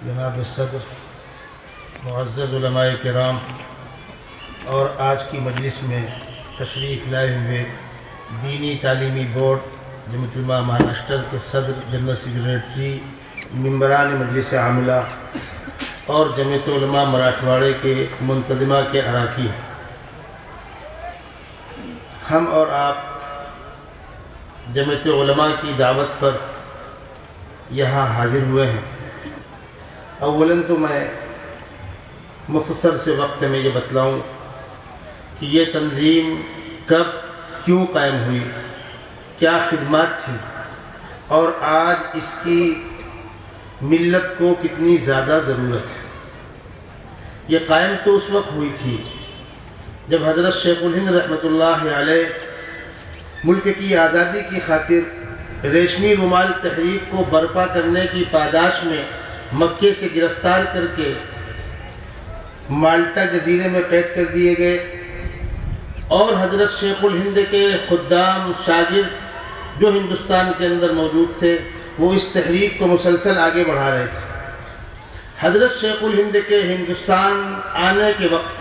جناب صدر، معزز علماء کرام اور آج کی مجلس میں تشریف لائے ہوئے دینی تعلیمی بورڈ جمعیت علماء مہاراشٹر کے صدر، جنرل سیکریٹری، ممبران مجلس عاملہ اور جمعیت علماء مراٹھواڑے کے منتظمہ کے اراکین، ہم اور آپ جمعیت علماء کی دعوت پر یہاں حاضر ہوئے ہیں۔ اولاً تو میں مختصر سے وقت میں یہ بتلاؤں کہ یہ تنظیم کب کیوں قائم ہوئی، کیا خدمات تھی اور آج اس کی ملت کو کتنی زیادہ ضرورت ہے۔ یہ قائم تو اس وقت ہوئی تھی جب حضرت شیخ الہند رحمۃ اللہ علیہ ملک کی آزادی کی خاطر ریشمی رومال تحریک کو برپا کرنے کی پاداش میں مکے سے گرفتار کر کے مالٹا جزیرے میں قید کر دیے گئے، اور حضرت شیخ الہند کے خدام شاگرد جو ہندوستان کے اندر موجود تھے وہ اس تحریک کو مسلسل آگے بڑھا رہے تھے۔ حضرت شیخ الہند کے ہندوستان آنے کے وقت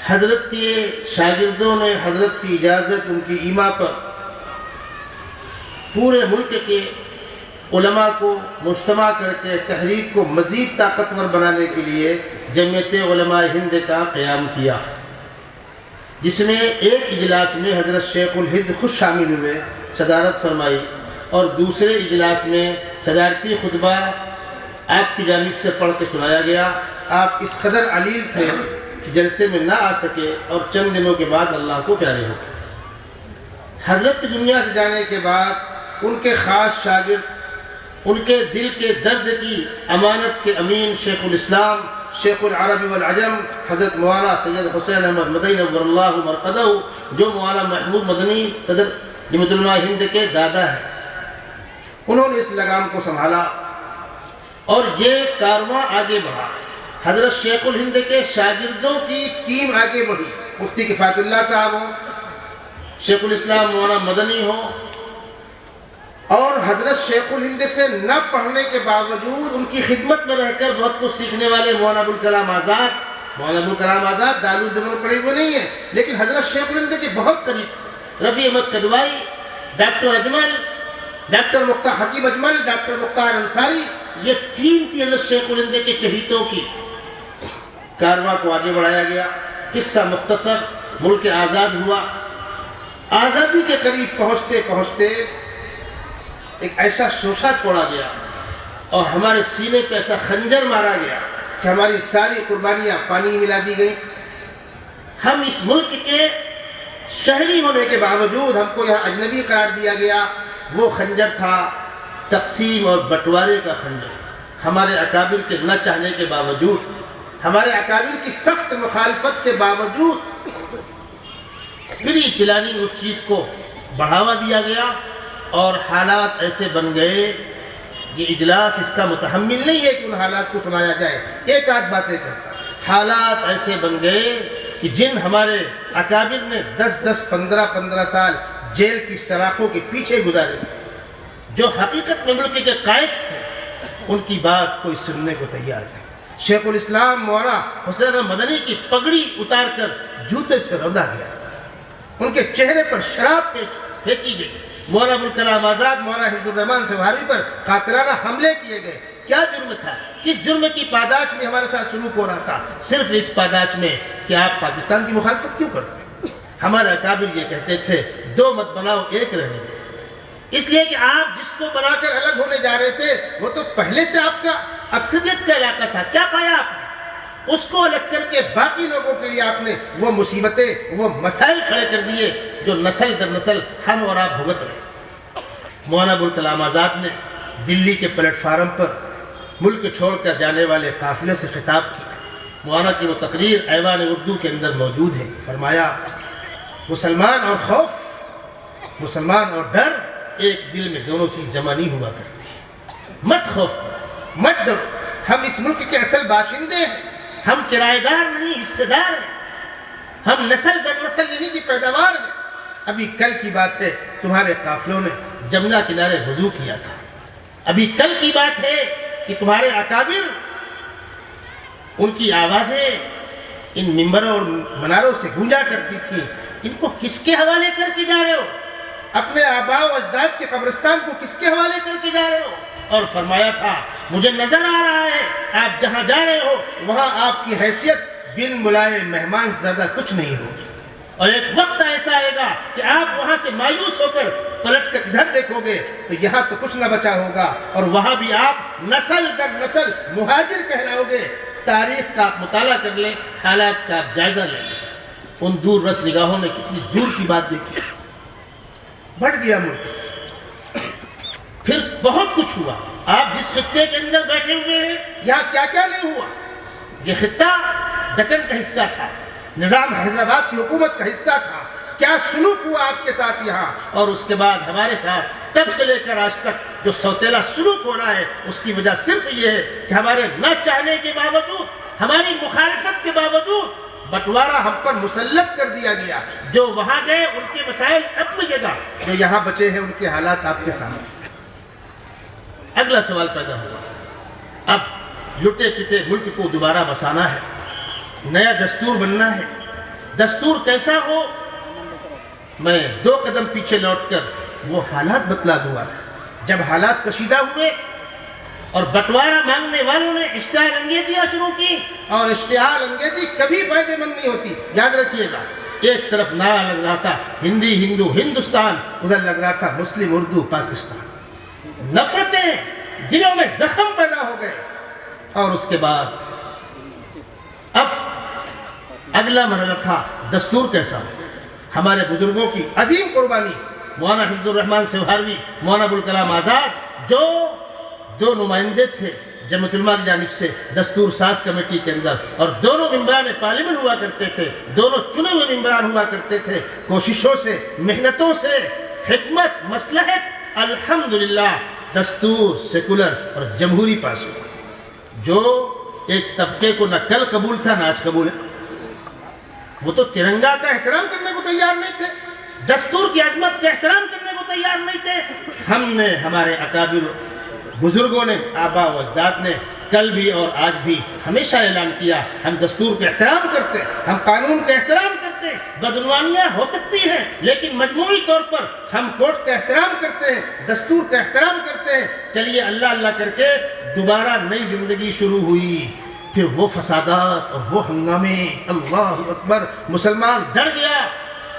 حضرت کے شاگردوں نے حضرت کی اجازت، ان کی ایما پر پورے ملک کے علماء کو مجتمع کر کے تحریک کو مزید طاقتور بنانے کے لیے جمعیت علماء ہند کا قیام کیا، جس میں ایک اجلاس میں حضرت شیخ الہند خود شامل ہوئے، صدارت فرمائی، اور دوسرے اجلاس میں صدارتی خطبہ آپ کی جانب سے پڑھ کے سنایا گیا۔ آپ اس قدر علیل تھے کہ جلسے میں نہ آ سکے اور چند دنوں کے بعد اللہ کو پیارے ہو گئے۔ حضرت کی دنیا سے جانے کے بعد ان کے خاص شاگرد، ان کے دل کے درد کی امانت کے امین شیخ الاسلام، شیخ العرب والعجم حضرت مولانا سید حسین احمد مدنی نور اللہ مرقدہ، جو مولانا محمود مدنی صدر جمعیت علماء ہند کے دادا ہیں، انہوں نے اس لگام کو سنبھالا اور یہ کارواں آگے بڑھا۔ حضرت شیخ الہند کے شاگردوں کی ٹیم آگے بڑھی، مفتی کفایت اللہ صاحب ہوں، شیخ الاسلام مولانا مدنی ہوں، اور حضرت شیخ الہند سے نہ پڑھنے کے باوجود ان کی خدمت میں رہ کر بہت کچھ سیکھنے والے مولانا ابوالکلام آزاد۔ مولانا ابوالکلام آزاد دارالعلوم دیوبند پڑھے ہوئے نہیں ہیں، لیکن حضرت شیخ الہند کے بہت قریب تھے۔ رفیع احمد قدوائی، ڈاکٹر اجمل، ڈاکٹر مختار حکیم اجمل، ڈاکٹر مختار انصاری، یہ ٹیم تھی حضرت شیخ الہند کے چہیتوں کی۔ کارواں کو آگے بڑھایا گیا۔ قصہ مختصر، ملک آزاد ہوا۔ آزادی کے قریب پہنچتے پہنچتے ایک ایسا شوشہ چھوڑا گیا اور ہمارے سینے پہ ایسا خنجر مارا گیا کہ ہماری ساری قربانیاں پانی میں ملا دی گئیں۔ ہم اس ملک کے شہری ہونے کے باوجود ہم کو یہاں اجنبی قرار دیا گیا۔ وہ خنجر تھا تقسیم اور بٹوارے کا خنجر۔ ہمارے اکابر کے نہ چاہنے کے باوجود، ہمارے اکابر کی سخت مخالفت کے باوجود پھری پلانی اس چیز کو بڑھاوا دیا گیا، اور حالات ایسے بن گئے، یہ اجلاس اس کا متحمل نہیں ہے کہ ان حالات کو سنایا جائے، ایک آدھ باتیں کرتا۔ حالات ایسے بن گئے کہ جن ہمارے اکابر نے 10 15 سال جیل کی سلاخوں کے پیچھے گزارے تھے، جو حقیقت میں ملک کے قائد تھے، ان کی بات کوئی سننے کو تیار نہیں۔ شیخ الاسلام مولانا حسین مدنی کی پگڑی اتار کر جوتے سے روندا گیا، ان کے چہرے پر شراب پھینکی گئی۔ مولانا ابوالکلام آزاد، مولانا حفظ الرحمان سواری پر قاتلانہ حملے کیے گئے۔ کیا جرم تھا؟ کس جرم کی پاداش میں ہمارے ساتھ سلوک ہو رہا تھا؟ صرف اس پاداش میں کہ آپ پاکستان کی مخالفت کیوں کرتے ہیں؟ ہمارے اکابر یہ کہتے تھے، دو مت بناؤ، ایک رہنے دو۔ اس لیے کہ آپ جس کو بنا کر الگ ہونے جا رہے تھے وہ تو پہلے سے آپ کا اکثریت کا علاقہ تھا۔ کیا پایا آپ نے؟ اس کو الگ کر کے باقی لوگوں کے لیے آپ نے وہ مصیبتیں، وہ مسائل کھڑے کر دیے جو نسل در نسل ہم اور آپ بھگت رہے۔ مولانا ابوالکلام آزاد نے دلی کے پلیٹ فارم پر ملک چھوڑ کر جانے والے قافلے سے خطاب کیا۔ مولانا کی وہ تقریر ایوان اردو کے اندر موجود ہے۔ فرمایا، مسلمان اور خوف، مسلمان اور ڈر ایک دل میں دونوں چیز جمع نہیں ہوا کرتی۔ مت خوف کرو، مت ڈرو، ہم اس ملک کے اصل باشندے ہیں، ہم کرایہ دار نہیں، حصے دار ہیں، ہم نسل در نسل یہیں کی پیداوار ہیں۔ ابھی کل کی بات ہے، تمہارے قافلوں نے جمنا کنارے وضو کیا تھا۔ ابھی کل کی بات ہے کہ تمہارے اکابر ان کی آوازیں ان ممبروں اور مناروں سے گونجا کرتی تھی، ان کو کس کے حوالے کر کے جا رہے ہو؟ اپنے آباء و اجداد کے قبرستان کو کس کے حوالے کر کے جا رہے ہو؟ اور فرمایا تھا مجھے نظر آ رہا ہے آپ جہاں جا رہے ہو وہاں آپ کی حیثیت بن بلائے مہمان زیادہ کچھ نہیں ہوگی، اور ایک وقت ایسا آئے گا کہ آپ وہاں سے مایوس ہو کر پلٹ کر ادھر دیکھو گے تو یہاں تو کچھ نہ بچا ہوگا، اور وہاں بھی آپ نسل در نسل مہاجر کہلاؤ گے۔ تاریخ کا آپ مطالعہ کر لیں، حالات کا آپ جائزہ لیں، ان دور رس نگاہوں نے کتنی دور کی بات دیکھی۔ بڑھ گیا ملک، پھر بہت کچھ ہوا۔ آپ جس خطے کے اندر بیٹھے ہوئے ہیں یہاں کیا کیا نہیں ہوا۔ یہ خطہ دکن کا حصہ تھا، نظام حیدرآباد کی حکومت کا حصہ تھا، کیا سلوک ہوا آپ کے ساتھ یہاں، اور اس کے بعد ہمارے ساتھ تب سے لے کر آج تک جو سوتیلا سلوک ہو رہا ہے اس کی وجہ صرف یہ ہے کہ ہمارے نہ چاہنے کے باوجود، ہماری مخالفت کے باوجود بٹوارہ ہم پر مسلط کر دیا گیا۔ جو وہاں گئے ان کے مسائل اپنی جگہ، جو یہاں بچے ہیں ان کے حالات آپ کے سامنے۔ اگلا سوال پیدا ہوا، اب لٹے پٹے ملک کو دوبارہ بسانا ہے، نیا دستور بننا ہے۔ دستور کیسا ہو، میں 2 قدم پیچھے لوٹ کر وہ حالات بتلا دوں گا۔ جب حالات کشیدہ ہوئے اور بٹوارہ مانگنے والوں نے اشتعال انگیزیاں شروع کی، اور اشتعال انگیزی کبھی فائدے مند نہیں ہوتی، یاد رکھیے گا۔ ایک طرف نعرہ لگ رہا تھا ہندی ہندو ہندوستان، ادھر لگ رہا تھا مسلم اردو پاکستان۔ نفرتیں دلوں میں زخم پیدا ہو گئے، اور اس کے بعد اب اگلا مرحلہ تھا دستور کیسا ہو۔ ہمارے بزرگوں کی عظیم قربانی، مولانا حفظ الرحمان سوہاروی، مولانا ابوالکلام آزاد، جو 2 نمائندے تھے جمعیت علماء کی جانب سے دستور ساز کمیٹی کے اندر، اور دونوں ممبران پارلیمنٹ ہوا کرتے تھے، دونوں چنے ہوئے ممبران ہوا کرتے تھے، کوششوں سے، محنتوں سے، حکمت، مصلحت، الحمدللہ دستور سیکولر اور جمہوری پاس ہوا، جو ایک طبقے کو نہ کل قبول تھا نہ آج قبول ہے۔ وہ تو ترنگا کا احترام کرنے کو تیار نہیں تھے، دستور کی عظمت کا احترام کرنے کو تیار نہیں تھے۔ ہم نے، ہمارے اکابر بزرگوں نے، آباء و اجداد نے کل بھی اور آج بھی ہمیشہ اعلان کیا ہم دستور کا احترام کرتے، ہم قانون کا احترام کرتے۔ بدعنوانیاں ہو سکتی ہیں لیکن مجموعی طور پر ہم کورٹ کا احترام کرتے ہیں، دستور کا احترام کرتے ہیں۔ چلیے اللہ اللہ کر کے دوبارہ نئی زندگی شروع ہوئی، پھر وہ فسادات اور وہ ہنگامے، اللہ اکبر، مسلمان جڑ گیا۔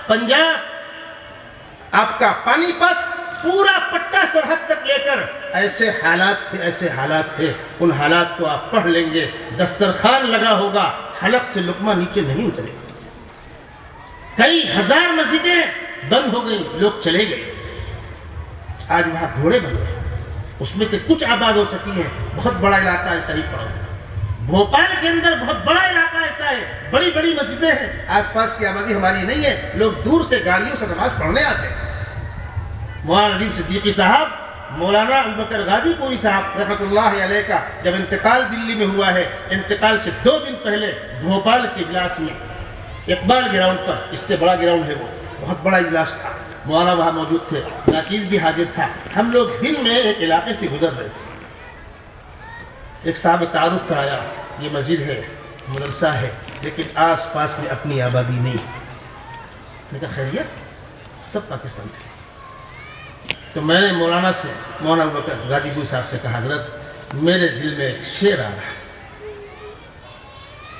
پنجاب، آپ کا پانی پت، پورا پٹا سرحد تک لے کر ایسے حالات تھے، ایسے حالات تھے۔ ان حالات کو آپ پڑھ لیں گے، دسترخوان لگا ہوگا، حلق سے لقمہ نیچے نہیں اترے گا۔ کئی ہزار مسجدیں بند ہو گئیں، لوگ چلے گئے، آج وہاں گھوڑے بن گئے، اس میں سے کچھ آباد ہو سکی ہیں، بہت بڑا علاقہ ایسا ہی پڑا۔ بھوپال کے اندر بہت بڑا علاقہ ایسا ہے، بڑی بڑی مسجدیں ہیں، آس پاس کی آبادی ہماری نہیں ہے، لوگ دور سے گاڑیوں سے نماز پڑھنے آتے ہیں۔ مولانا ندیم صدیقی صاحب، مولانا ابوبکر غازی پوری صاحب رحمۃ اللہ علیہ کا جب انتقال دلی میں ہوا ہے، انتقال سے 2 دن پہلے بھوپال کے اجلاس میں، اقبال گراؤنڈ پر، اس سے بڑا گراؤنڈ ہے وہ، بہت بڑا اجلاس تھا، مولانا وہاں موجود تھے، ناچیز بھی حاضر تھا۔ ہم لوگ دن میں ایک علاقے سے گزر رہے تھے، ایک صاحب تعارف کرایا، یہ مسجد ہے، مدرسہ ہے، لیکن آس پاس میں اپنی آبادی نہیں۔ میں نے کہا خیریت؟ سب پاکستان تھے۔ تو میں نے مولانا سے، مولانا ابوبکر غازی پوری صاحب سے کہا حضرت میرے دل میں ایک شعر آ رہا ہے،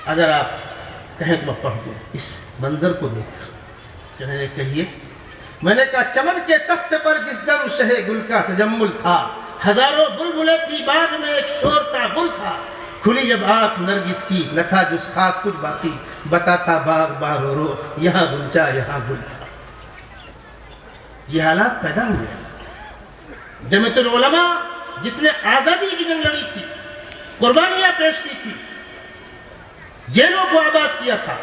اگر آپ کہیں تو میں پڑھ دوں اس منظر کو دیکھ کر۔ کہنے لگے کہیے۔ میں نے کہا چمن کے تخت پر جس دم شہ گل کا تجمل تھا، ہزاروں بلبلیں تھی باغ میں، ایک شور تھا گل تھا، کھلی جب آنکھ نرگس کی نہ تھا جس خاک کچھ باقی، بتاتا باغ باغ رو رو یہاں گلچا یہاں گل تھا۔ یہ حالات پیدا ہوئے۔ جمعیت العلماء جس نے آزادی کی جنگ لڑی تھی، قربانیاں پیش کی تھی، جیلوں کو آباد کیا تھا،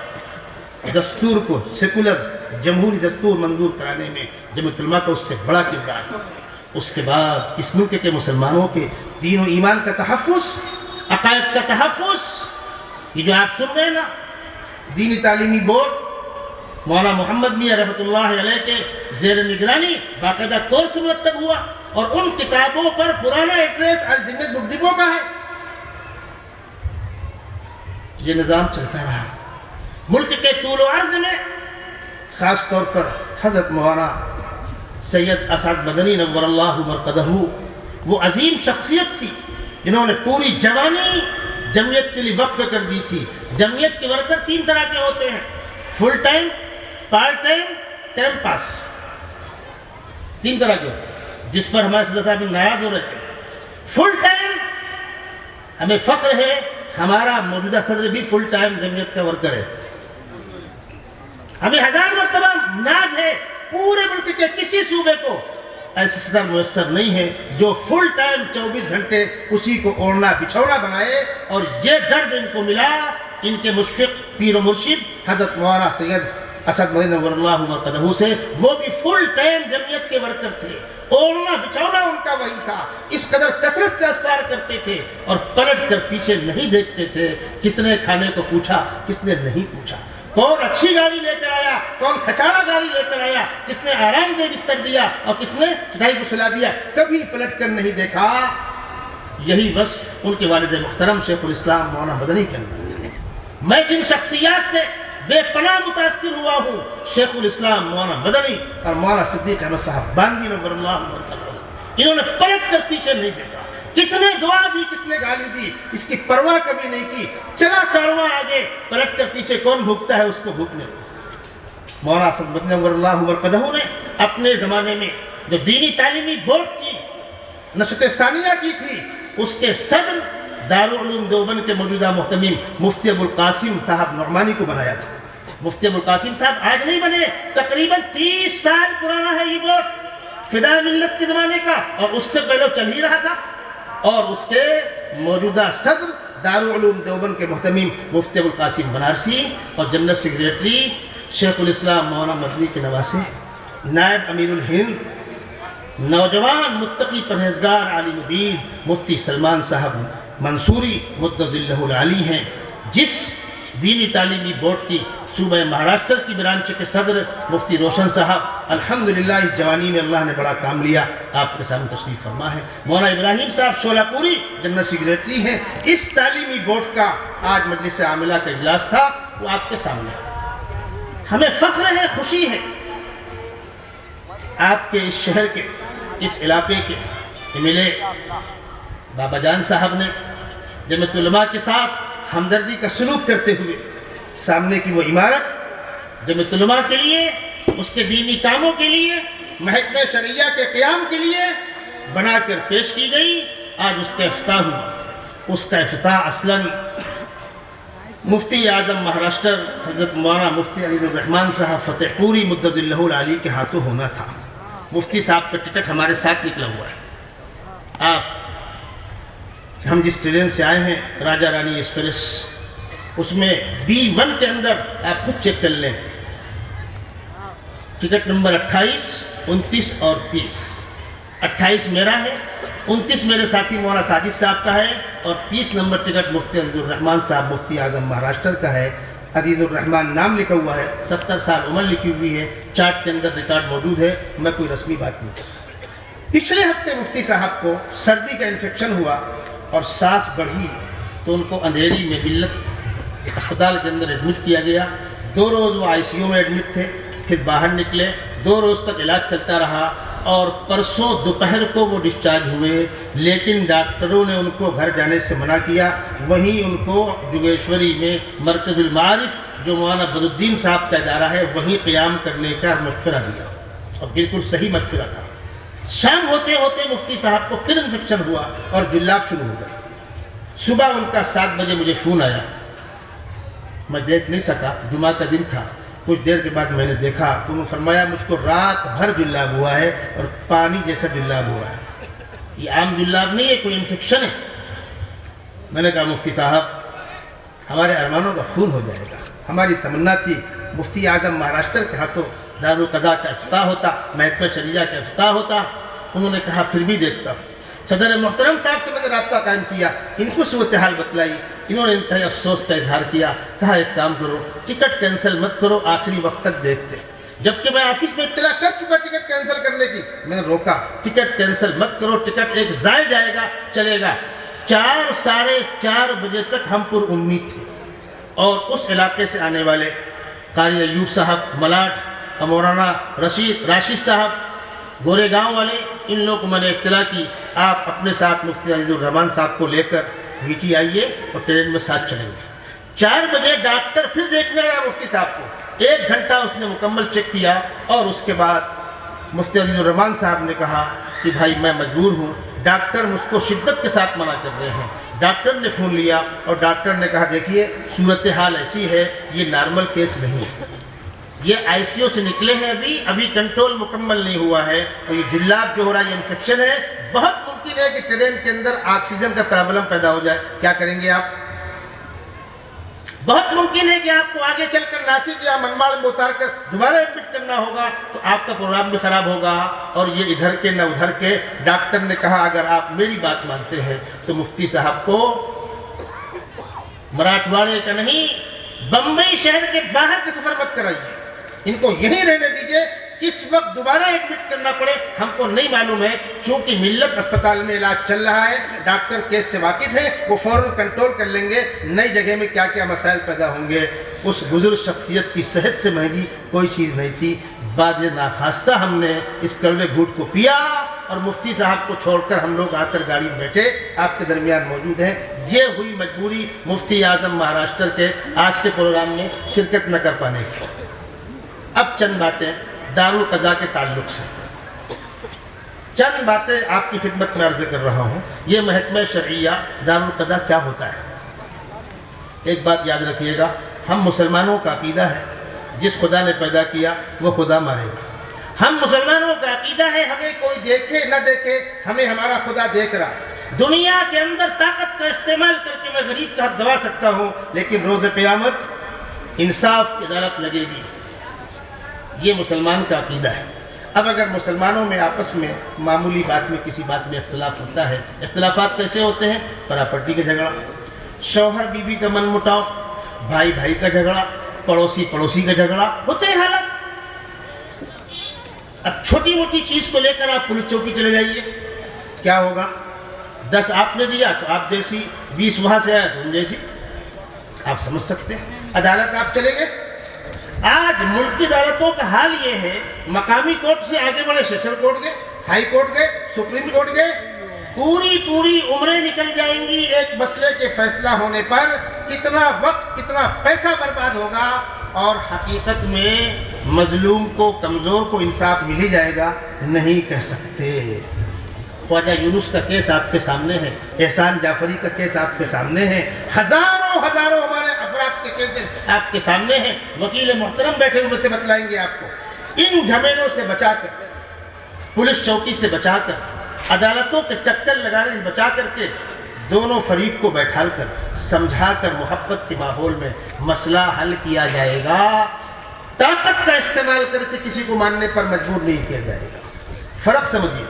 دستور کو سیکولر جمہوری دستور منظور کرانے میں جمعیت علماء کا اس سے بڑا کردار۔ اس کے بعد اس ملک کے مسلمانوں کے دین و ایمان کا تحفظ، عقائد کا تحفظ، یہ جو آپ سن رہے ہیں نا، دینی تعلیمی بورڈ مولانا محمد میاں رحمۃ اللہ علیہ کے زیر نگرانی باقاعدہ کورس مرتب ہوا، اور ان کتابوں پر پرانا ایڈریس الجمعیت بک ڈپو کا ہے، یہ نظام چلتا رہا۔ ملک کے طول و عرض میں خاص طور پر حضرت مولانا سید اسعد مدنی نور اللہ مرقدہ وہ عظیم شخصیت تھی جنہوں نے پوری جوانی جمعیت کے لیے وقف کر دی تھی۔ جمعیت کے ورکر 3 طرح کے ہوتے ہیں، full time, part time, time pass, 3 طرح کے ہوتے ہیں، جس پر ہمارے صدر صاحب ناراض ہو رہے تھے۔ فل ٹائم ہمیں فخر ہے، ہمارا موجودہ صدر بھی فل ٹائم جمعیت کا ورکر ہے۔ ہمیں 1000 مرتبہ ناز ہے، پورے ملک کے کسی صوبے کو ایسے صدر میسر نہیں ہے جو فل ٹائم 24 گھنٹے اسی کو اوڑھنا بچھونا بنائے، اور یہ درد ان کو ملا ان کے مشفق پیر و مرشد حضرت مولانا سید اسعد مدنی نور اللہ مرقدہ سے۔ وہ بھی فل ٹائم جمعیت کے ورکر تھے، اوڑھنا بچھونا ان کا وہی تھا، اس قدر کثرت سے اسفار کرتے تھے اور پلٹ کر پیچھے نہیں دیکھتے تھے۔ کس نے کھانے کو پوچھا، کس نے نہیں پوچھا، کون اچھی گاڑی لے کر آیا، کون کھچاڑا گاڑی لے کر آیا، کس نے آرام دہ بستر دیا اور کس نے چٹائی کو سلا دیا، کبھی پلٹ کر نہیں دیکھا۔ یہی وصف ان کے والد محترم شیخ الاسلام مولانا مدنی کے اندر تھا۔ میں جن شخصیات سے بے پناہ متاثر ہوا ہوں، شیخ الاسلام مولانا مدنی اور مولانا صدیق احمد صاحب بانوی نور اللہ مرقدہ، انہوں نے پلٹ کر پیچھے نہیں دیکھا۔ کس نے دعا دی، کس نے گالی دی، اس کی پرواہ کبھی نہیں کی، چلا کارواں آگے، پلٹ کر پیچھے کون بھوکتا ہے اس کو بھوکنے دو۔ مولانا اسعد مدنی نور اللہ مرقدہ نے اپنے زمانے میں جو دینی تعلیمی بورڈ کی نشست ثانیہ کی تھی، اس کے صدر دارالعلوم دیوبند کے موجودہ محتمیم مفتی ابوالقاسم صاحب نعمانی کو بنایا تھا۔ مفتی ابوالقاسم صاحب آج نہیں بنے، تقریباً 30 سال پرانا ہے یہ بورڈ، فدائے ملت کے زمانے کا، اور اس سے پہلے چل ہی رہا تھا۔ اور اس کے موجودہ صدر دارالعلوم دیوبند کے محتمیم مفتی ابوالقاسم بنارسی، اور جنرل سیکریٹری شیخ الاسلام مولانا مدنی کے نواسے، نائب امیر الہند نوجوان متقی پرہیزگار عالم دین مفتی سلمان صاحب منصوری مدظ اللہ العلی ہیں، جس دینی تعلیمی بورڈ کی صوبہ مہاراشٹر کی برانچ کے صدر مفتی روشن صاحب الحمدللہ اس جوانی میں اللہ نے بڑا کام لیا، آپ کے سامنے تشریف فرما ہے۔ مولانا ابراہیم صاحب شولہ پوری جنرل سیکریٹری ہیں۔ اس تعلیمی بورڈ کا آج مجلس عاملہ کا اجلاس تھا، وہ آپ کے سامنے۔ ہمیں فخر ہے، خوشی ہے، آپ کے اس شہر کے، اس علاقے کے MLA بابا جان صاحب نے جمعیت علماء کے ساتھ ہمدردی کا سلوک کرتے ہوئے سامنے کی وہ عمارت جمعیت علماء کے لیے، اس کے دینی کاموں کے لیے، محکمہ شرعیہ کے قیام کے لیے بنا کر پیش کی گئی۔ آج اس کا افتتاح ہوا۔ اس کا افتتاح اصلاً مفتی اعظم مہاراشٹر حضرت مولانا مفتی علی الرحمان صاحب فتح پوری مدظ اللہ العلی کے ہاتھوں ہونا تھا۔ مفتی صاحب کا ٹکٹ ہمارے ساتھ نکلا ہوا ہے۔ ہم جس ٹرین سے آئے ہیں راجہ رانی ایکسپریس، اس میں B1 کے اندر آپ خود چیک کر لیں، ٹکٹ نمبر 28، 29 اور 30۔ 28 میرا ہے، 29 میرے ساتھی مولانا ساجد صاحب کا ہے، اور 30 نمبر ٹکٹ مفتی عزیز الرحمان صاحب مفتی اعظم مہاراشٹر کا ہے۔ عزیز الرحمان نام لکھا ہوا ہے، 70 سال عمر لکھی ہوئی ہے، چارٹ کے اندر ریکارڈ موجود ہے، میں کوئی رسمی بات نہیں۔ پچھلے ہفتے مفتی صاحب کو سردی کا انفیکشن ہوا اور سانس بڑھی، تو ان کو اندھیری میں ملت اسپتال کے اندر ایڈمٹ کیا گیا۔ 2 روز وہ ICU میں ایڈمٹ تھے، پھر باہر نکلے، 2 روز تک علاج چلتا رہا، اور پرسوں دوپہر کو وہ ڈسچارج ہوئے، لیکن ڈاکٹروں نے ان کو گھر جانے سے منع کیا۔ وہیں ان کو جوگیشوری میں مرکز المعارف جو مولانا بدالدین صاحب کا ادارہ ہے، وہیں قیام کرنے کا مشورہ دیا، اور بالکل صحیح مشورہ تھا۔ شام ہوتے ہوتے مفتی صاحب کو پھر انفیکشن ہوا اور جلاب شروع ہو گئے۔ صبح ان کا 7 بجے مجھے فون آیا، میں دیکھ نہیں سکا، جمعہ کا دن تھا۔ کچھ دیر کے بعد میں نے دیکھا تو انہوں نے فرمایا مجھ کو رات بھر جلاب ہوا ہے اور پانی جیسا جلاب ہوا ہے، یہ عام جلاب نہیں ہے، کوئی انفیکشن ہے۔ میں نے کہا مفتی صاحب ہمارے ارمانوں کا خون ہو جائے گا، ہماری تمنا تھی مفتی اعظم مہاراشٹر کے ہاتھوں دارالقضاء کا افتتاح ہوتا، محکمہ شرعیہ کا افتتاح ہوتا۔ انہوں نے کہا پھر بھی دیکھتا ہوں۔ صدر محترم صاحب سے میں نے رابطہ قائم کیا، ان کو صورتحال بتلائی، انہوں نے انتہائی افسوس کا اظہار کیا، کہا ایک کام کرو، ٹکٹ کینسل مت کرو، آخری وقت تک دیکھتے۔ جبکہ میں آفس میں اطلاع کر چکا ٹکٹ کینسل کرنے کی، میں نے روکا، ٹکٹ کینسل مت کرو، ٹکٹ ایک ضائع جائے گا، چلے گا۔ 4 ساڑھے 4 بجے تک ہم پر امید تھے، اور اس علاقے سے آنے والے قاری ایوب صاحب ملاٹ، مولانا راشد صاحب گورے گاؤں والے، ان لوگوں کو میں نے اطلاع کی آپ اپنے ساتھ مفتی عزیز الرحمان صاحب کو لے کر ویٹی آئیے اور ٹرین میں ساتھ چلیں گے۔ 4 بجے ڈاکٹر پھر دیکھنے آیا مفتی صاحب کو، 1 گھنٹہ اس نے مکمل چیک کیا، اور اس کے بعد مفتی عزیز الرحمان صاحب نے کہا کہ بھائی میں مجبور ہوں، ڈاکٹر مجھ کو شدت کے ساتھ منع کر رہے ہیں۔ ڈاکٹر نے فون لیا اور ڈاکٹر نے کہا دیکھیے صورتحال ایسی ہے، یہ نارمل کیس نہیں ہے، یہ آئی سی یو سے نکلے ہیں، ابھی کنٹرول مکمل نہیں ہوا ہے، اور یہ جلاب جو ہو رہا ہے یہ انفیکشن ہے، بہت ممکن ہے کہ ٹرین کے اندر آکسیجن کا پرابلم پیدا ہو جائے، کیا کریں گے آپ؟ بہت ممکن ہے کہ آپ کو آگے چل کر ناسک یا منماڑ میں اتار کر دوبارہ ایڈمٹ کرنا ہوگا، تو آپ کا پروگرام بھی خراب ہوگا، اور یہ ادھر کے نہ ادھر کے۔ ڈاکٹر نے کہا اگر آپ میری بات مانتے ہیں تو مفتی صاحب کو مراٹھواڑے کا نہیں، بمبئی شہر کے باہر کا سفر مت کرائیے، ان کو یہیں رہنے دیجئے، کس وقت دوبارہ ایڈمٹ کرنا پڑے ہم کو نہیں معلوم ہے، چونکہ ملت اسپتال میں علاج چل رہا ہے، ڈاکٹر کیس سے واقف ہیں، وہ فوراً کنٹرول کر لیں گے، نئی جگہ میں کیا کیا مسائل پیدا ہوں گے۔ اس بزرگ شخصیت کی صحت سے مہنگی کوئی چیز نہیں تھی، بعد ناخواستہ ہم نے اس کڑوے گھونٹ کو پیا، اور مفتی صاحب کو چھوڑ کر ہم لوگ آ کر گاڑی میں بیٹھے، آپ کے درمیان موجود ہیں۔ یہ ہوئی مجبوری مفتی اعظم مہاراشٹر کے آج کے پروگرام میں شرکت نہ کر پانے کی۔ اب چند باتیں دارالقضاء کے تعلق سے، چند باتیں آپ کی خدمت میں عرض کر رہا ہوں۔ یہ محکمہ شرعیہ دارالقضاء کیا ہوتا ہے؟ ایک بات یاد رکھیے گا، ہم مسلمانوں کا عقیدہ ہے جس خدا نے پیدا کیا وہ خدا مارے گا۔ ہم مسلمانوں کا عقیدہ ہے ہمیں کوئی دیکھے نہ دیکھے، ہمیں ہمارا خدا دیکھ رہا ہے۔ دنیا کے اندر طاقت کا استعمال کر کے میں غریب کا حق دبا سکتا ہوں، لیکن روز قیامت انصاف کی عدالت لگے گی۔ یہ مسلمان کا عقیدہ ہے۔ اب اگر مسلمانوں میں آپس میں معمولی بات میں کسی بات میں اختلاف ہوتا ہے، اختلافات کیسے ہوتے ہیں؟ پراپرٹی کا جھگڑا، شوہر بیوی کا من مٹاؤ، بھائی بھائی کا جھگڑا، پڑوسی پڑوسی کا جھگڑا، ہوتے ہیں حالات۔ اب چھوٹی موٹی چیز کو لے کر آپ پولیس چوکی چلے جائیے، کیا ہوگا؟ 10 آپ نے دیا تو آپ جیسی، 20 وہاں سے آیا تو ان جیسی، آپ سمجھ سکتے ہیں۔ عدالت آپ چلے گئے، آج ملکی عدالتوں کا حال یہ ہے، مقامی کورٹ سے آگے بڑھے سیشن کورٹ گئے، ہائی کورٹ گئے، سپریم کورٹ گئے، پوری عمریں نکل جائیں گی ایک مسئلے کے فیصلہ ہونے پر، کتنا وقت کتنا پیسہ برباد ہوگا، اور حقیقت میں مظلوم کو کمزور کو انصاف مل ہی جائے گا؟ نہیں کہہ سکتے۔ خواجہ یونس کا کیس آپ کے سامنے ہے، احسان جعفری کا کیس آپ کے سامنے ہے، ہزاروں ہمارے افراد کے کیس آپ کے سامنے ہیں، وکیل محترم بیٹھے ہوئے تھے، بتلائیں گے آپ کو۔ ان جھمیلوں سے بچا کر، پولیس چوکی سے بچا کر، عدالتوں کے چکر لگانے سے بچا کر کے، دونوں فریق کو بیٹھال کر سمجھا کر محبت کے ماحول میں مسئلہ حل کیا جائے گا۔ طاقت کا استعمال کر کے کسی کو ماننے پر مجبور نہیں کیا جائے گا۔ فرق سمجھیے،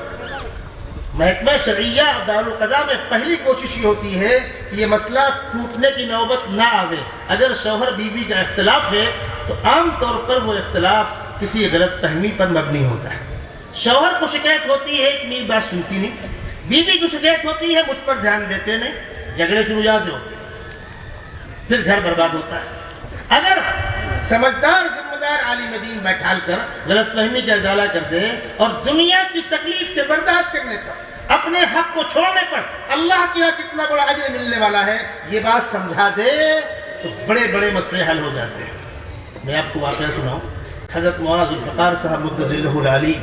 محکمہ شرعیہ اور دارالقضاء میں پہلی کوشش یہ ہوتی ہے کہ یہ مسئلہ ٹوٹنے کی نوبت نہ آوے۔ اگر شوہر بیوی کا اختلاف ہے تو عام طور پر وہ اختلاف کسی غلط فہمی پر مبنی ہوتا ہے۔ شوہر کو شکایت ہوتی ہے کہ میری بات سنتی نہیں، بیوی کو شکایت ہوتی ہے مجھ پر دھیان دیتے نہیں، جھگڑے شروع یہاں سے ہوتے ہیں، پھر گھر برباد ہوتا ہے۔ اگر سمجھدار ذمہ دار عالم دین بیٹھال کر غلط فہمی کا ازالہ کر دے، اور دنیا کی تکلیف کے برداشت کرنے پر، اپنے حق کو چھوڑنے پر اللہ کے یہاں کتنا بڑا اجر ملنے والا ہے، یہ بات سمجھا دے تو بڑے مسئلے حل ہو جاتے ہیں۔ میں آپ کو واقعہ سناؤں، حضرت مولانا ذوالفقار صاحب مدظلہ العالی،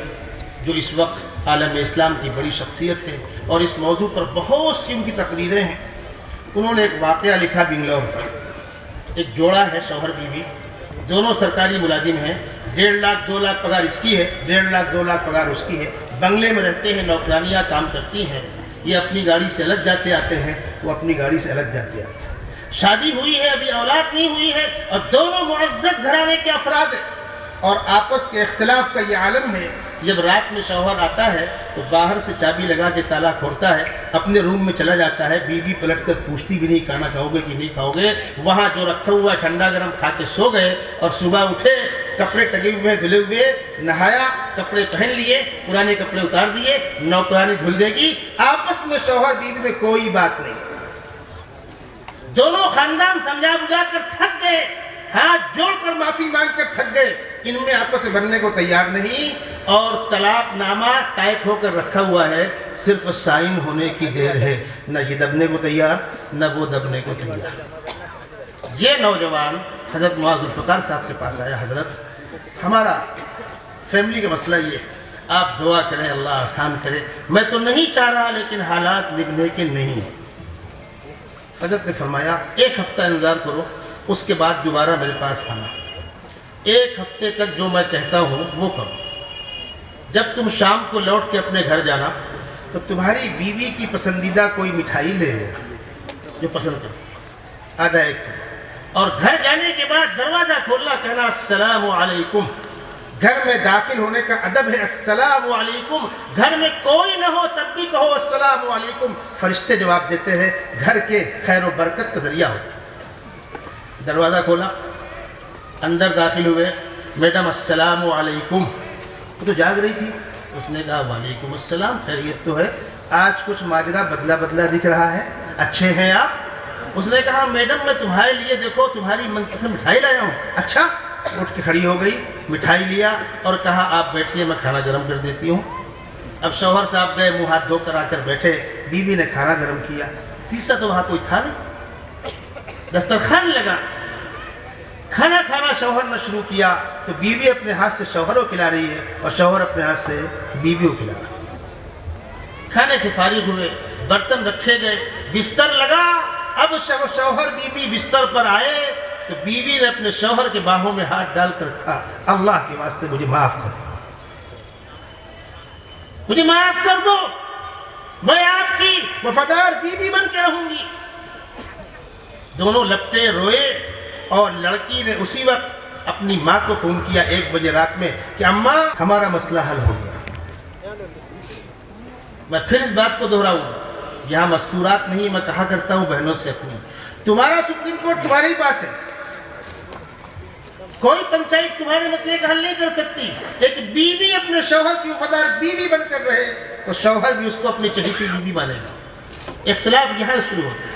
جو اس وقت عالم اسلام کی بڑی شخصیت ہے اور اس موضوع پر بہت سی ان کی تقریریں ہیں، انہوں نے ایک واقعہ لکھا بنگلور پر۔ ایک جوڑا ہے، شوہر بیوی، دونوں سرکاری ملازم ہیں، 1.5 لاکھ 2 لاکھ پگار اس کی ہے، 1.5 لاکھ 2 لاکھ پگار اس کی ہے، بنگلے میں رہتے ہیں، نوکرانیاں کام کرتی ہیں، یہ اپنی گاڑی سے الگ جاتے آتے ہیں، وہ اپنی گاڑی سے الگ جاتے آتے ہیں۔ شادی ہوئی ہے، ابھی اولاد نہیں ہوئی ہے، اور دونوں معزز گھرانے کے افراد ہیں، اور آپس کے اختلاف کا یہ عالم ہے۔ جب رات میں شوہر آتا ہے تو باہر سے چابی لگا کے تالا کھولتا ہے، اپنے روم میں چلا جاتا ہے، بیوی پلٹ کر پوچھتی بھی نہیں کھانا کھاؤ گے کہ نہیں کھاؤ گے، وہاں جو رکھا ہوا ہے ٹھنڈا گرم کھا کے سو گئے، اور صبح اٹھے، کپڑے ٹگے ہوئے دھلے ہوئے، نہایا، کپڑے پہن لیے، پرانے کپڑے اتار دیے، نوکرانی دھل دے گی، آپس میں شوہر بیوی میں کوئی بات نہیں۔ دونوں خاندان سمجھا بجھا کر تھک گئے، ہاتھ جوڑ کر معافی مانگ کر تھک گئے، ان میں آپس میں بننے کو تیار نہیں، اور طلاق نامہ ٹائپ ہو کر رکھا ہوا ہے، صرف سائن ہونے کی دیر ہے، نہ یہ دبنے کو تیار نہ وہ دبنے کو تیار۔ یہ نوجوان حضرت معاذ ذوالفقار صاحب کے پاس آیا، حضرت ہمارا فیملی کا مسئلہ یہ ہے، آپ دعا کریں اللہ آسان کرے، میں تو نہیں چاہ رہا لیکن حالات نبھنے کے نہیں ہیں۔ حضرت نے فرمایا ایک ہفتہ انتظار کرو، اس کے بعد دوبارہ میرے پاس آنا، ایک ہفتے تک جو میں کہتا ہوں وہ کرو، جب تم شام کو لوٹ کے اپنے گھر جانا تو تمہاری بیوی کی پسندیدہ کوئی مٹھائی لے لینا جو پسند کرو، آدھا ایک کرو، اور گھر جانے کے بعد دروازہ کھولنا، کہنا السلام علیکم۔ گھر میں داخل ہونے کا ادب ہے السلام علیکم، گھر میں کوئی نہ ہو تب بھی کہو السلام علیکم، فرشتے جواب دیتے ہیں، گھر کے خیر و برکت کا ذریعہ ہوتا ہے۔ دروازہ کھولا، اندر داخل ہوئے، میڈم السلام علیکم، وہ تو جاگ رہی تھی، اس نے کہا وعلیکم السلام، خیریت تو ہے، آج کچھ ماجرا بدلا بدلا دکھ رہا ہے، اچھے ہیں آپ؟ اس نے کہا میڈم میں تمہارے لیے دیکھو تمہاری من پسند مٹھائی لایا ہوں۔ اچھا، اٹھ کے کھڑی ہو گئی، مٹھائی لیا اور کہا آپ بیٹھیے میں کھانا گرم کر دیتی ہوں۔ اب شوہر صاحب گئے، منہ ہاتھ دھو کر آ کر بیٹھے، بیوی نے کھانا گرم کیا، تیسرا تو وہاں کوئی تھا نہیں، دسترخوان لگا، کھانا کھانا شوہر نے شروع کیا تو بیوی اپنے ہاتھ سے شوہر کو کھلا رہی ہے اور شوہر اپنے ہاتھ سے بیوی کو کھلا رہا ہے۔ کھانے سے فارغ ہوئے، برتن رکھے گئے، بستر لگا، اب شوہر بیوی بستر پر آئے تو بیوی نے اپنے شوہر کے باہوں میں ہاتھ ڈال کر کہا اللہ کے واسطے مجھے معاف کر دو، مجھے معاف کر دو، میں آپ کی وفادار بیوی بن کے رہوں گی۔ دونوں لپٹے روئے اور لڑکی نے اسی وقت اپنی ماں کو فون کیا 1 بجے رات میں کہ اماں ہمارا مسئلہ حل ہو گیا۔ میں پھر اس بات کو دہراؤں گا، یہاں مستورات نہیں، میں کہا کرتا ہوں بہنوں سے اپنی، تمہارا سپریم کورٹ تمہارے ہی پاس ہے، کوئی پنچایت تمہارے مسئلے کا حل نہیں کر سکتی، ایک بیوی اپنے شوہر کی وفادار بیوی بن کر رہے تو شوہر بھی اس کو اپنی چہیتی بیوی مانے گا۔ اختلاف یہاں شروع ہوتا ہے۔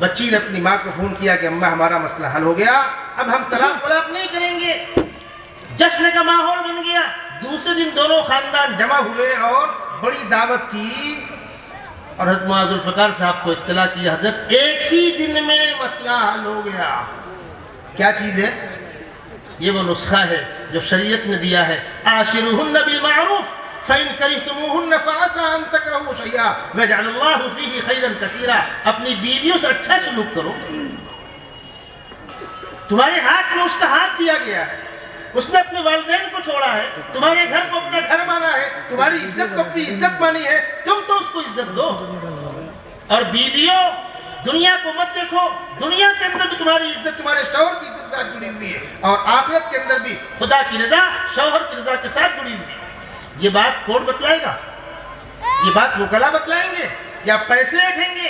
بچی نے اپنی ماں کو فون کیا کہ اماں ہمارا مسئلہ حل ہو گیا، اب ہم طلاق نہیں کریں گے، جشن کا ماحول بن گیا۔ دوسرے دن دونوں خاندان جمع ہوئے اور بڑی دعوت کی، اور حضرت معاذ ذوالفقار صاحب کو اطلاع کی حضرت ایک ہی دن میں مسئلہ حل ہو گیا۔ کیا چیز ہے؟ یہ وہ نسخہ ہے جو شریعت نے دیا ہے، عاشروہن بالمعروف فَإِن كَرِهْتُمُوهُنَّ فَعَسَىٰ أَن تَكْرَهُوا شَيْئًا وَيَجْعَلَ اللَّهُ فِيهِ خَيْرًا كَثِيرًا۔ اپنی بیویوں سے اچھا سلوک کرو، تمہارے ہاتھ میں اس کا ہاتھ دیا گیا ہے، اس نے اپنے والدین کو چھوڑا ہے، تمہارے گھر کو اپنا گھر مانا ہے، تمہاری عزت کو اپنی عزت مانی ہے، تم تو اس کو عزت دو۔ اور بیویوں دنیا کو مت دیکھو، دنیا کے اندر بھی تمہاری عزت تمہارے شوہر کی عزت کے ساتھ جڑی ہوئی ہے، اور آخرت کے اندر بھی خدا کی رضا شوہر کی رضا کے ساتھ جڑی ہوئی ہے۔ یہ بات کورٹ بتلائے گا، یہ بات وکلا بتلائیں گے، یا پیسے اٹھیں گے،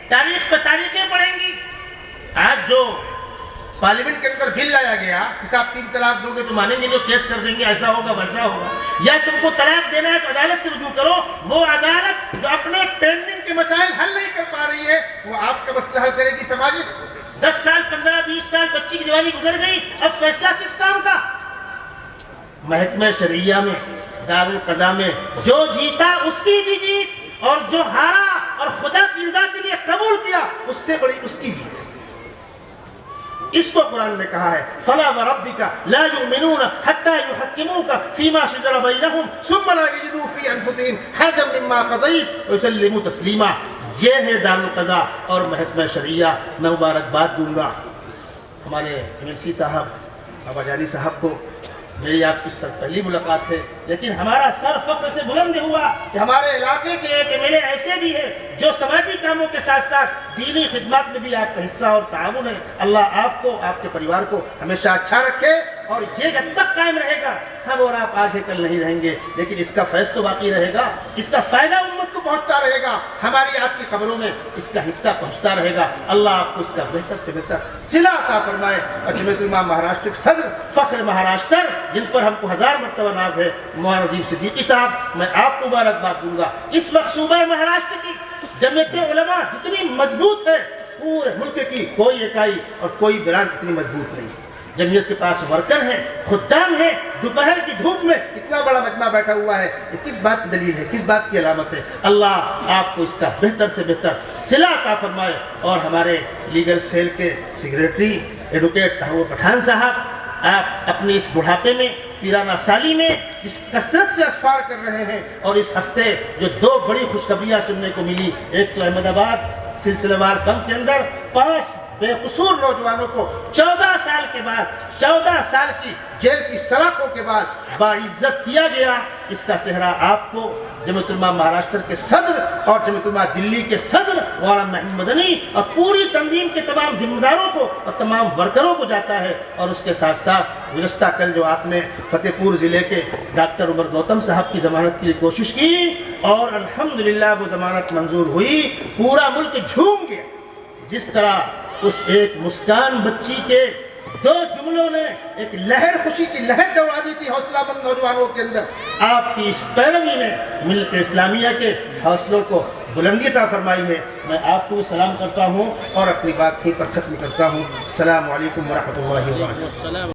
تاریخ پہ تاریخیں پڑھیں گی۔ آج جو پارلیمنٹ کے اندر بل لایا گیا کہ صاحب 3 طلاق دو گے تو مانیں گے، جو کیس کر دیں گے، ایسا ہوگا ویسا ہوگا، یا تم کو طلاق دینا ہے تو عدالت سے رجوع کرو، وہ عدالت جو اپنے پینڈنگ کے مسائل حل نہیں کر پا رہی ہے وہ آپ کا مسئلہ حل کرے گی۔ سماجی 10 سال 15 20 سال بچی کی جوانی گزر گئی، اب فیصلہ کس کام کا؟ محکمہ شرعیہ میں، دارالقضاء میں جو جیتا اس کی بھی جیت، اور جو ہارا اور خدا کی رضا کے لیے قبول کیا اس سے بڑی اس کی جیت۔ اس کو قرآن نے کہا ہے فَلَا وَرَبِّكَ لَا يُؤْمِنُونَ حَتَّى يُحَكِّمُوكَ فِي مَا شَجَرَ بَيْنَهُمْ ثُمَّ لَا يَجِدُوا فِي أَنفُسِهِمْ حَرَجًا مِّمَّا قَضَيْتَ وَيُسَلِّمُوا تَسْلِيمًا۔ یہ ہے دارالقضاء اور محکمہ شرعیہ۔ میں مبارکباد دوں گا ہمارے MLC صاحب بابا جانی صاحب کو، میری آپ کی سر پہلی ملاقات ہے، لیکن ہمارا سر فخر سے بلند ہوا کہ ہمارے علاقے کے ایک MLA ایسے بھی ہیں جو سماجی کاموں کے ساتھ ساتھ دینی خدمات میں بھی آپ کا حصہ اور تعاون ہے۔ اللہ آپ کو، آپ کے پریوار کو ہمیشہ اچھا رکھے، اور یہ جب تک قائم رہے گا ہم اور آپ آج کل نہیں رہیں گے، لیکن اس کا فیض تو باقی رہے گا، اس کا فائدہ امت کو پہنچتا رہے گا، ہماری آپ کی قبروں میں اس کا حصہ پہنچتا رہے گا۔ اللہ آپ کو اس کا بہتر سے بہتر صلہ عطا فرمائے۔ اور جمعیت علماء مہاراشٹر کے صدر فخر مہاراشٹر، جن پر ہم کو 1000 مرتبہ ناز ہے، مولانا ندیم صدیقی صاحب، میں آپ کو مبارکباد دوں گا۔ اس وقت صوبہ مہاراشٹر کی جمعیت علماء جتنی مضبوط ہے، پورے ملک کی کوئی اکائی اور کوئی برانچ اتنی مضبوط نہیں. جمعیت کے پاس ورکر ہیں، خدام ہیں، دوپہر کی دھوپ میں اتنا بڑا مجمع بیٹھا ہوا ہے. یہ کس بات کی دلیل ہے، کس بات کی علامت ہے؟ اللہ آپ کو اس کا بہتر سے بہتر صلہ عطا فرمائے. اور ہمارے لیگل سیل کے سیکریٹری ایڈوکیٹ تحور پٹھان صاحب، آپ اپنی اس بڑھاپے میں، پیرانہ سالی میں اس کثرت سے اسفار کر رہے ہیں. اور اس ہفتے جو 2 بڑی خوشخبریاں سننے کو ملی، ایک تو احمد آباد سلسلہ وار کمپ کے اندر 5 بے قصور نوجوانوں کو 14 سال کے بعد، 14 سال کی جیل کی سلاخوں کے بعد باعزت کیا گیا. اس کا صحرا آپ کو، جمعیت علماء مہاراشٹر کے صدر اور جمعیت علماء دلی کے صدر مولانا محمد مدنی اور پوری تنظیم کے تمام ذمہ داروں کو اور تمام ورکروں کو جاتا ہے. اور اس کے ساتھ ساتھ گزشتہ کل جو آپ نے فتح پور ضلع کے ڈاکٹر عمر گوتم صاحب کی ضمانت کے لیے کوشش کی اور الحمدللہ وہ ضمانت منظور ہوئی، پورا ملک جھوم گیا. جس طرح اس ایک مسکان بچی کے 2 جملوں نے ایک لہر، خوشی کی لہر دوڑا دی تھی حوصلہ مند نوجوانوں کے اندر، آپ کی اس پیروی نے ملت اسلامیہ کے حوصلوں کو بلندی عطا فرمائی ہے. میں آپ کو سلام کرتا ہوں اور اپنی بات یہیں پر ختم کرتا ہوں. السلام علیکم ورحمۃ اللہ وبرکاتہ.